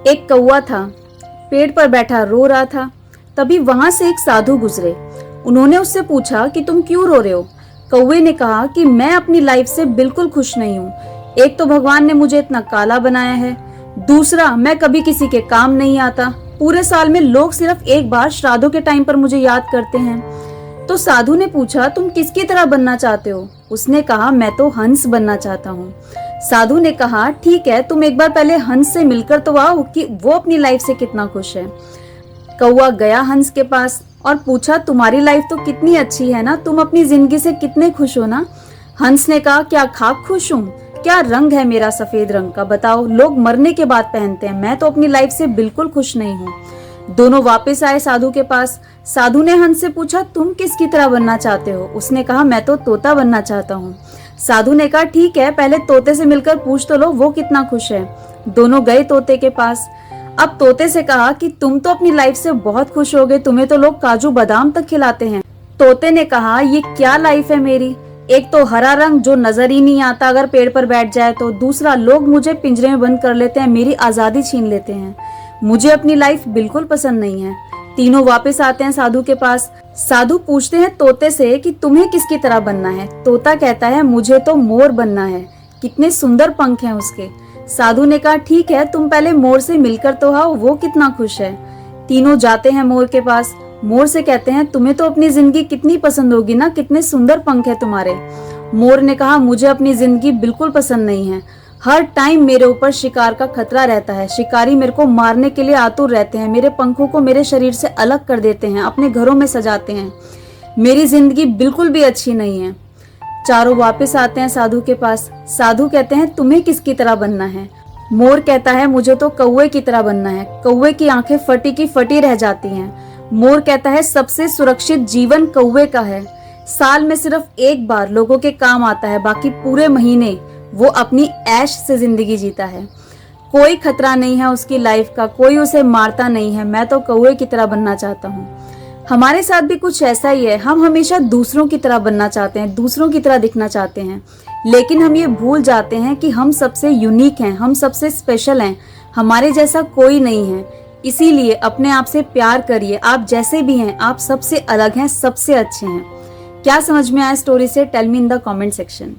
एक कौवा था, पेड़ पर बैठा रो रहा था। तभी वहां से एक साधु गुजरे। उन्होंने उससे पूछा कि तुम क्यों रो रहे हो। कौवे ने कहा कि मैं अपनी लाइफ से बिल्कुल खुश नहीं हूँ। एक तो भगवान ने मुझे इतना काला बनाया है, दूसरा मैं कभी किसी के काम नहीं आता। पूरे साल में लोग सिर्फ एक बार श्राद्धों के टाइम पर मुझे याद करते हैं। तो साधु ने पूछा, तुम किसकी तरह बनना चाहते हो। उसने कहा, मैं तो हंस बनना चाहता हूँ। साधु ने कहा, ठीक है, तुम एक बार पहले हंस से मिलकर तो आओ कि वो अपनी लाइफ से कितना खुश है। कौवा गया हंस के पास और पूछा, तुम्हारी लाइफ तो कितनी अच्छी है ना, तुम अपनी जिंदगी से कितने खुश हो ना। हंस ने कहा, क्या खाक खुश हूँ, क्या रंग है मेरा सफेद रंग का, बताओ, लोग मरने के बाद पहनते हैं, मैं तो अपनी लाइफ से बिल्कुल खुश नहीं हूँ। दोनों वापस आए साधु के पास। साधु ने हंस से पूछा, तुम किसकी तरह बनना चाहते हो। उसने कहा, मैं तो तोता बनना चाहता हूँ। साधु ने कहा, ठीक है, पहले तोते से मिलकर पूछ तो लो वो कितना खुश है। दोनों गए तोते के पास। अब तोते से कहा कि तुम तो अपनी लाइफ से बहुत खुश हो गए, तुम्हें तो लोग काजू बादाम तक खिलाते हैं। तोते ने कहा, ये क्या लाइफ है मेरी, एक तो हरा रंग जो नजर ही नहीं आता अगर पेड़ पर बैठ जाए तो, दूसरा लोग मुझे पिंजरे में बंद कर लेते हैं, मेरी आजादी छीन लेते हैं, मुझे अपनी लाइफ बिल्कुल पसंद नहीं है। तीनों वापस आते हैं साधु के पास। साधु पूछते हैं तोते से कि तुम्हें किसकी तरह बनना है। तोता कहता है, मुझे तो मोर बनना है, कितने सुंदर पंख हैं उसके। साधु ने कहा, ठीक है, तुम पहले मोर से मिलकर तो आओ, वो कितना खुश है। तीनों जाते हैं मोर के पास। मोर से कहते हैं, तुम्हें तो अपनी जिंदगी कितनी पसंद होगी ना, कितने सुंदर पंख है तुम्हारे। मोर ने कहा, मुझे अपनी जिंदगी बिल्कुल पसंद नहीं है, हर टाइम मेरे ऊपर शिकार का खतरा रहता है, शिकारी मेरे को मारने के लिए आतुर रहते हैं, मेरे पंखों को मेरे शरीर से अलग कर देते हैं, अपने घरों में सजाते हैं, मेरी जिंदगी बिल्कुल भी अच्छी नहीं है। चारों वापस आते हैं साधु के पास। साधु कहते हैं, तुम्हें किसकी तरह बनना है। मोर कहता है, मुझे तो कौवे की तरह बनना है, कौवे की आंखें फटी की फटी रह जाती हैं। मोर कहता है, सबसे सुरक्षित जीवन कौवे का है, साल में सिर्फ एक बार लोगों के काम आता है, बाकी पूरे महीने वो अपनी ऐश से जिंदगी जीता है, कोई खतरा नहीं है उसकी लाइफ का, कोई उसे मारता नहीं है, मैं तो कौवे की तरह बनना चाहता हूँ। हमारे साथ भी कुछ ऐसा ही है, हम हमेशा दूसरों की तरह बनना चाहते हैं, दूसरों की तरह दिखना चाहते हैं, लेकिन हम ये भूल जाते हैं कि हम सबसे यूनिक हैं, हम सबसे स्पेशल हैं, हमारे जैसा कोई नहीं है। इसीलिए अपने आप से प्यार करिए, आप जैसे भी हैं आप सबसे अलग हैं, सबसे अच्छे हैं। क्या समझ में आया स्टोरी से, tell me in the comment section.